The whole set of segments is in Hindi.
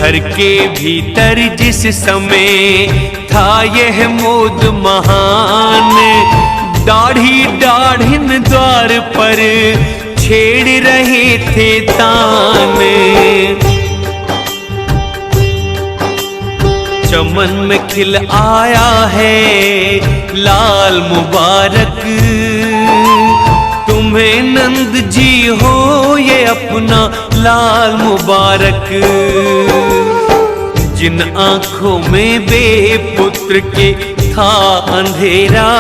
घर के भीतर जिस समय था यह मोद महान, दाढ़ी दाढ़िन द्वार पर छेड़ रहे थे तान। चमन में खिल आया है लाल मुबारक, तुम्हें नंद जी हो ये अपना लाल मुबारक। जिन आंखों में बेपुत्र के था अंधेरा,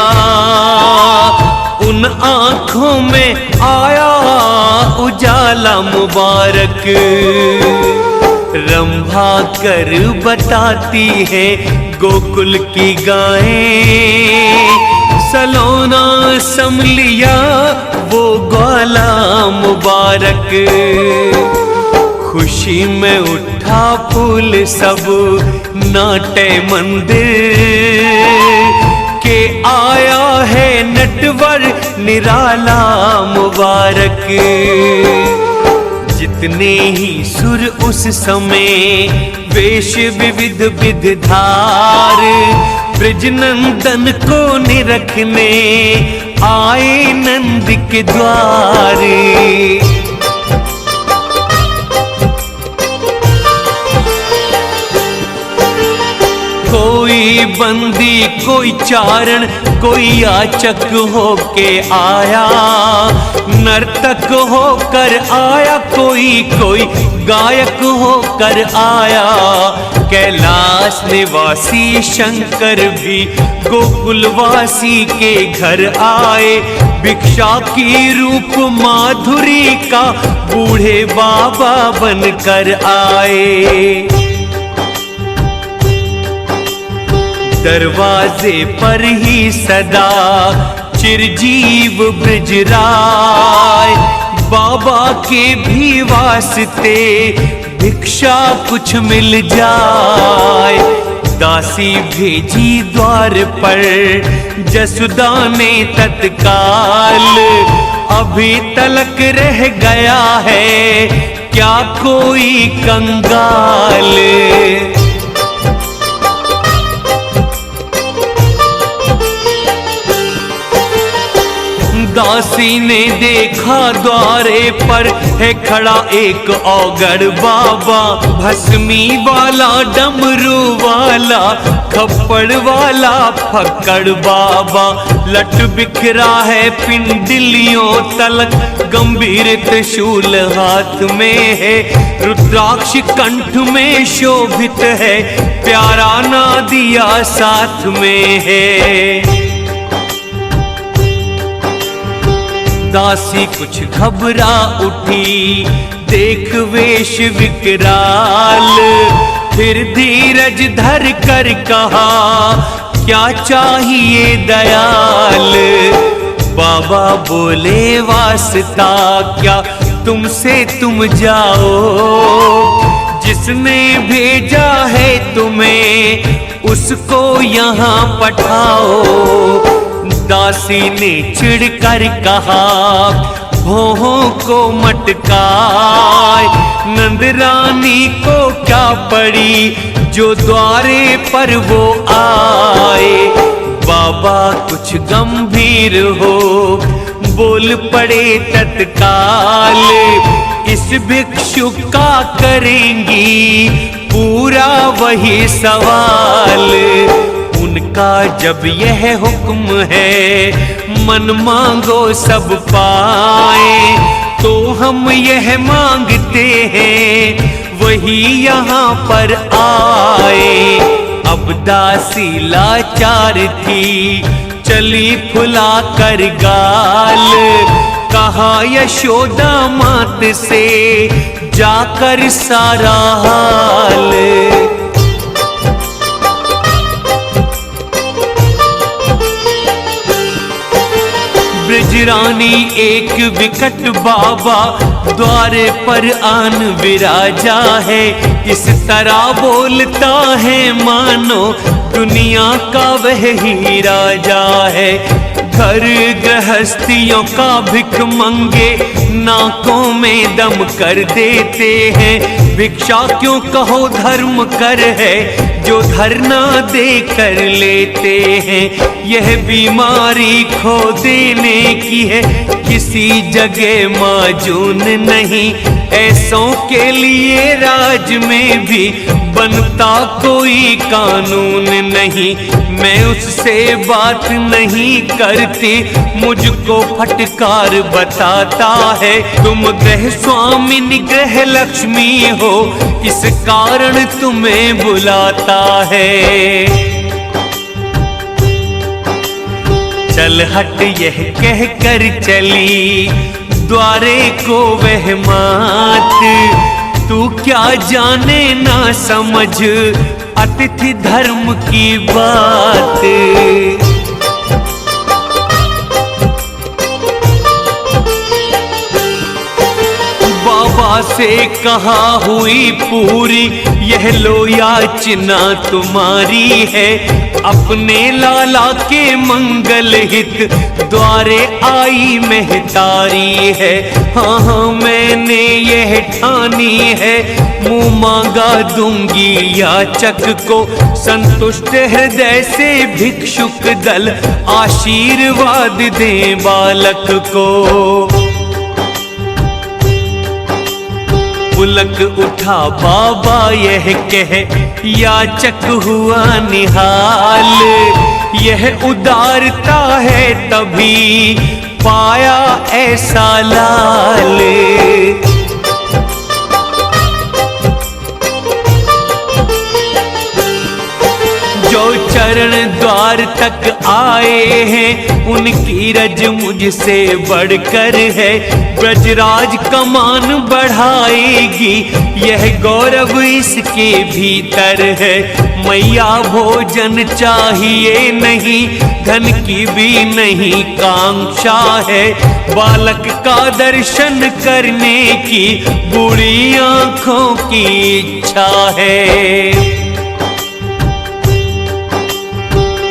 उन आंखों में आया उजाला मुबारक। रंभा कर बताती है गोकुल की गायें, सलोना समलिया वो ग्वाला मुबारक। खुशी में उठा फूल सब नाटे मंदिर, के आया है नटवर निराला मुबारक। जितने ही सुर उस समय वेश विविध विधधार, ब्रज नंदन को निरखने आए नंद के द्वार। कोई बंदी कोई चारण कोई याचक होके आया, नर्तक होकर आया कोई कोई गायक होकर आया। कैलाश निवासी शंकर भी गोकुलवासी के घर आए, भिक्षा की रूप माधुरी का बूढ़े बाबा बनकर आए। दरवाजे पर ही सदा चिरजीव ब्रजराय, बाबा के भी वास्ते भिक्षा कुछ मिल जाए। दासी भेजी द्वार पर जसुदा ने तत्काल, अभी तलक रह गया है क्या कोई कंगाल। दासी ने देखा द्वारे पर है खड़ा एक औगड़ बाबा, भस्मी वाला डमरू वाला खप्पड़ वाला फक्कड़ बाबा। लट बिखरा है पिंडलियों तलक, गंभीर त्रिशूल हाथ में है, रुद्राक्ष कंठ में शोभित है, प्यारा नादिया साथ में है। दासी कुछ घबरा उठी देख वेश विकराल, फिर धीरज धर कर कहा क्या चाहिए दयाल। बाबा बोले वास्ता क्या तुमसे तुम जाओ, जिसने भेजा है तुम्हें उसको यहाँ पठाओ। दासी ने चिढ़कर कहा भोहों को मटकाए, नंद रानी को क्या पड़ी जो द्वारे पर वो आए। बाबा कुछ गंभीर हो बोल पड़े तत्काल, इस भिक्षु का करेंगी पूरा वही सवाल। उनका जब यह हुक्म है मन मांगो सब पाए, तो हम यह मांगते हैं वही यहाँ पर आए। अब दासी लाचार थी चली फुला कर गाल, कहा यशोदा मात से जाकर सारा हाल। ब्रजरानी एक विकट बाबा द्वारे पर आन विराजा है, इस तरह बोलता है मानो दुनिया का वह ही राजा है। घर गृहस्थियों का भिख मंगे नाकों में दम कर देते हैं। भिक्षा क्यों कहो धर्म कर है जो धरना दे कर लेते हैं। यह बीमारी खो देने की है, किसी जगह माजून नहीं। ऐसों के लिए राज में भी बनता कोई कानून नहीं। मैं उससे बात नहीं करती, मुझको फटकार बताता है। तुम ग्रह स्वामिनी ग्रह लक्ष्मी हो, इस कारण तुम्हें बुलाता है। चल हट यह कह कर चली द्वारे को वह मात। तू क्या जाने ना समझ अतिथि धर्म की बात। बाबा से कहा हुई पूरी, यह लो याचना तुम्हारी है। अपने लाला के मंगल हित द्वारे आई महतारी है। हाँ हाँ मैंने यह ठानी है, मुँह मांगा दूंगी याचक को। संतुष्ट हृदय से भिक्षुक दल आशीर्वाद दे बालक को। पुलक उठा बाबा यह कह, याचक हुआ निहाल। यह उदारता है तभी पाया ऐसा लाल। जो चरण द्वार तक आए हैं, उनकी रज मुझसे बढ़कर है। ब्रजराज कमान बढ़ाएगी, यह गौरव इसके भीतर है। मैया भोजन चाहिए नहीं, धन की भी नहीं कांक्षा है। बालक का दर्शन करने की बूढ़ी आंखों की इच्छा है।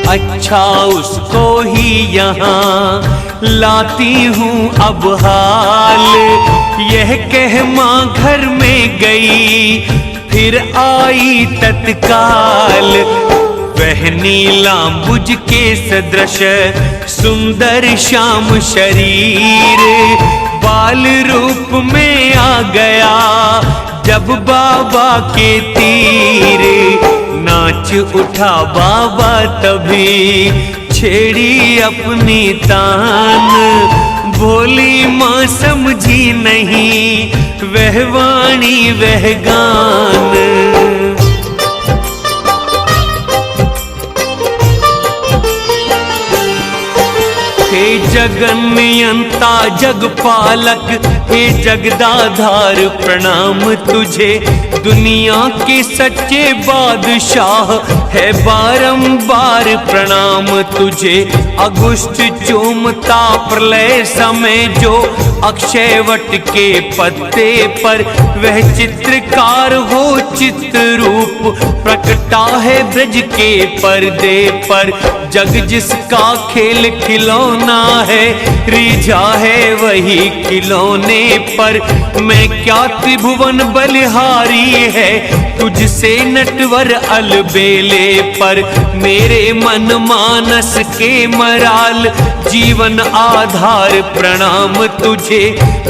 अच्छा उसको ही यहाँ लाती हूँ अब हाल। यह कह माँ घर में गई, फिर आई तत्काल। वह नीलांबुज के सदृश सुंदर श्याम शरीर, बाल रूप में आ गया जब बाबा के तीर। नाच उठा बाबा तभी छेड़ी अपनी तान। भोली माँ समझी नहीं वह वाणी वह गान। हे जगन्नियंता जगपालक, हे जगदाधार प्रणाम तुझे। दुनिया के सच्चे बादशाह है बारंबार प्रणाम तुझे। अगुष्ट चूमता प्रलय समय जो अक्षयवट के पत्ते पर, वह चित्रकार हो चित्र रूप प्रकटा है ब्रज के पर्दे पर। जग जिसका खेल खिलौना है, रीझा है वही खिलौने पर। मैं क्या त्रिभुवन बलिहारी है, तुझसे नटवर अलबेले पर। मेरे मन मानस के मराल, जीवन आधार प्रणाम तुझे।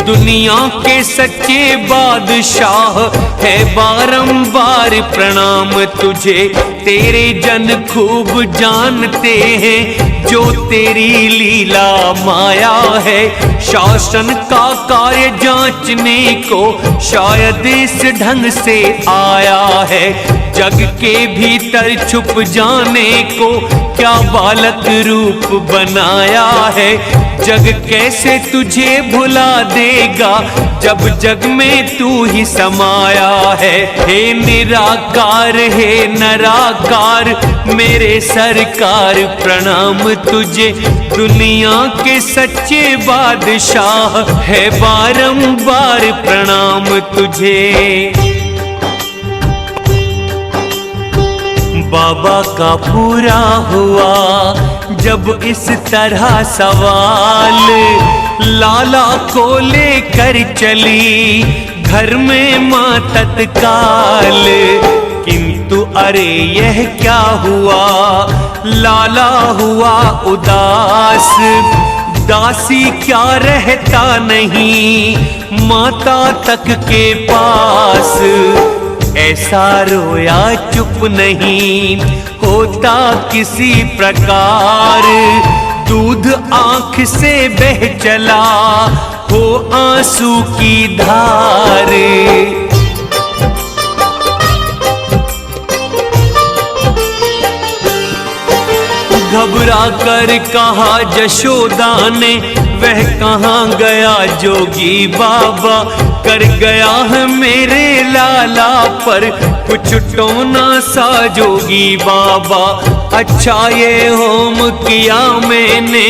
दुनिया के सच्चे बादशाह है बारंबार प्रणाम तुझे। तेरे जन खूब जानते हैं जो तेरी लीला माया है। शासन का कार्य जांचने को शायद इस ढंग से आया है। जग के भीतर छुप जाने को क्या बालक रूप बनाया है। जग कैसे तुझे भुला देगा जब जग में तू ही समाया है। हे निराकार हे नराकार, मेरे सरकार प्रणाम तुझे। दुनिया के सच्चे बादशाह है बारंबार प्रणाम तुझे। बाबा का पूरा हुआ जब इस तरह सवाल, लाला को लेकर चली घर में माँ तत्काल। किंतु अरे यह क्या हुआ, लाला हुआ उदास, दासी क्या रहता नहीं माता तक के पास। ऐसा रोया चुप नहीं होता किसी प्रकार, दूध आंख से बह चला हो आंसू की धार। घबरा कर कहा जशोदा ने, वह कहाँ गया जोगी बाबा, कर गया है मेरे लाला पर कुछ टोना सा जोगी बाबा। अच्छा ये होम किया मैंने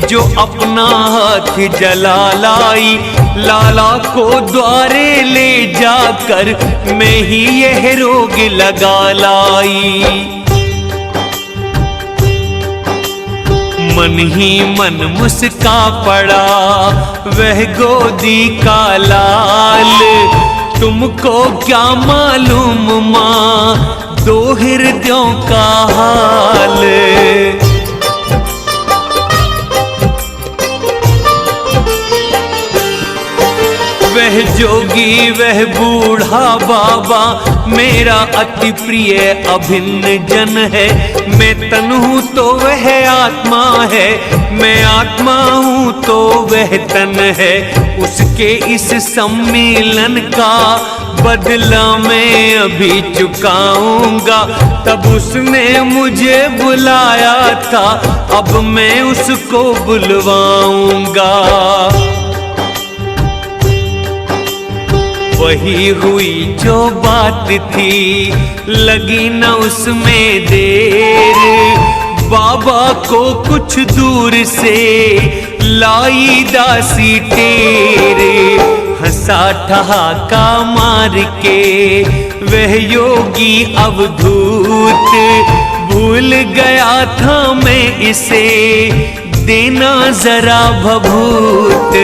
जो अपना हाथ जला लाई, लाला को द्वारे ले जाकर मैं ही यह रोग लगा लाई। मन ही मन मुस्का पड़ा वह गोदी का लाल, तुमको क्या मालूम माँ दो हृदयों का हाल। वह जोगी वह बूढ़ा बाबा मेरा अति प्रिय अभिन्न जन है। मैं तन हूँ तो वह आत्मा है, मैं आत्मा हूँ तो वह तन है। उसके इस सम्मिलन का बदला मैं अभी चुकाऊंगा। तब उसने मुझे बुलाया था, अब मैं उसको बुलवाऊंगा। वही हुई जो बात थी, लगी न उसमें देर। बाबा को कुछ दूर से लाई दासी टेरे, हंसा ठहाका मार के वह योगी अवधूत। भूल गया था मैं इसे देना जरा भभूत।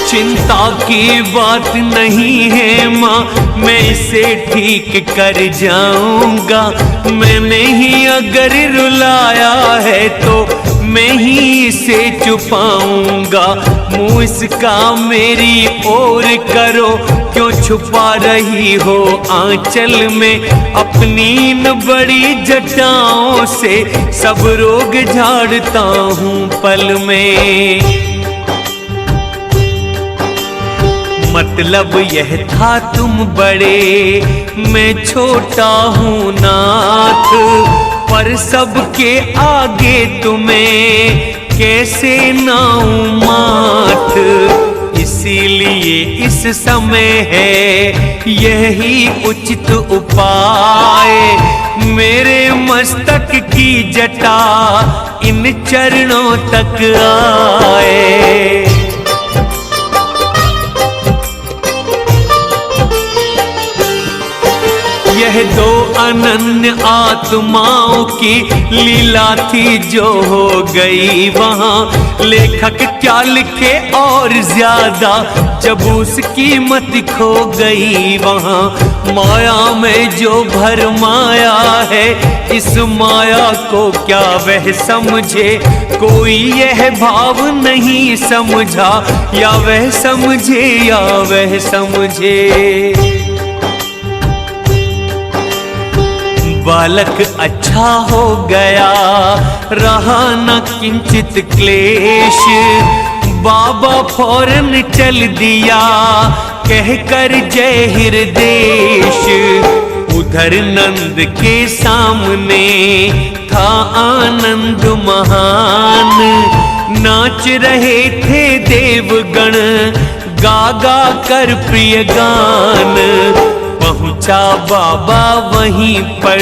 चिंता की बात नहीं है माँ, मैं इसे ठीक कर जाऊंगा। मैंने ही अगर रुलाया है तो मैं ही इसे छुपाऊंगा। मुँह इसका मेरी ओर करो, क्यों छुपा रही हो आंचल में। अपनी इन बड़ी जटाओं से सब रोग झाड़ता हूँ पल में। मतलब यह था तुम बड़े मैं छोटा हूँ नाथ, पर सबके आगे तुम्हें कैसे नाऊं माथ। इसीलिए इस समय है यही उचित उपाय, मेरे मस्तक की जटा इन चरणों तक आए। यह दो अनन्य आत्माओं की लीला थी जो हो गई वहाँ। लेखक क्या लिखे और ज्यादा जब उसकी मत खो गई वहाँ। माया में जो भरमाया है इस माया को क्या वह समझे। कोई यह भाव नहीं समझा, या वह समझे या वह समझे। बालक अच्छा हो गया रहा न किंचित क्लेश। बाबा फौरन चल दिया कहकर जय हृदेश। उधर नंद के सामने था आनंद महान, नाच रहे थे देवगण गा गा कर प्रिय गान। पहुंचा बाबा वहीं पर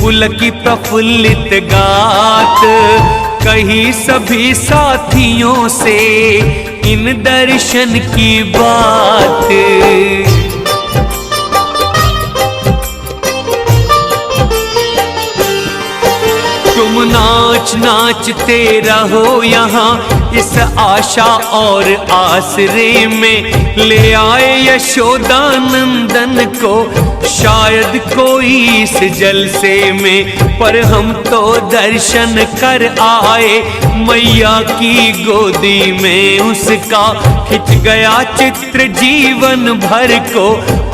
पुलकी प्रफुल्लित गात, कही सभी साथियों से इन दर्शन की बात। तुम नाच नाचते रहो यहाँ इस आशा और आसरे में, ले आए यशोदा नंदन को शायद कोई इस जलसे में। पर हम तो दर्शन कर आए मैया की गोदी में, उसका खिंच गया चित्र जीवन भर को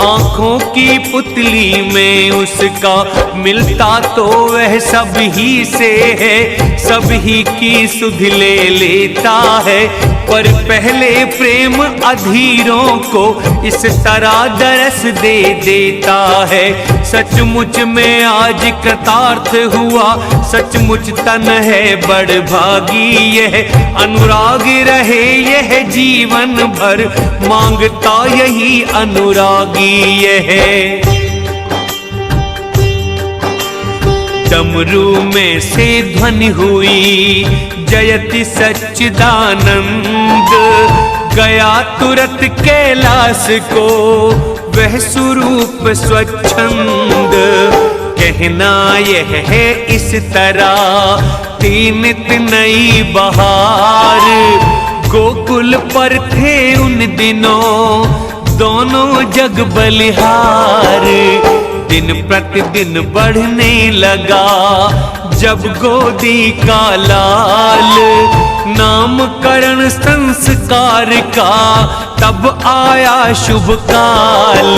आंखों की पुतली में उसका। मिलता तो वह सब ही से है, सब ही की सुध ले लेता है, पर पहले प्रेम अधीरों को इस तरह दरस दे देता है। सचमुच में आज कृतार्थ हुआ, सचमुच तन है बड़ भागी यह, अनुराग रहे यह जीवन भर, मांगता यही अनुरागी यह। डमरू में से ध्वनि हुई जयति सच्चिदानंद, गया तुरत कैलाश को वह स्वरूप स्वच्छंद। कहना यह है इस तरह तीन नई बहार, गोकुल पर थे उन दिनों दोनों जग बलिहार। दिन प्रतिदिन बढ़ने लगा जब गोदी का लाल, नामकरण संस्कार का तब आया शुभ काल।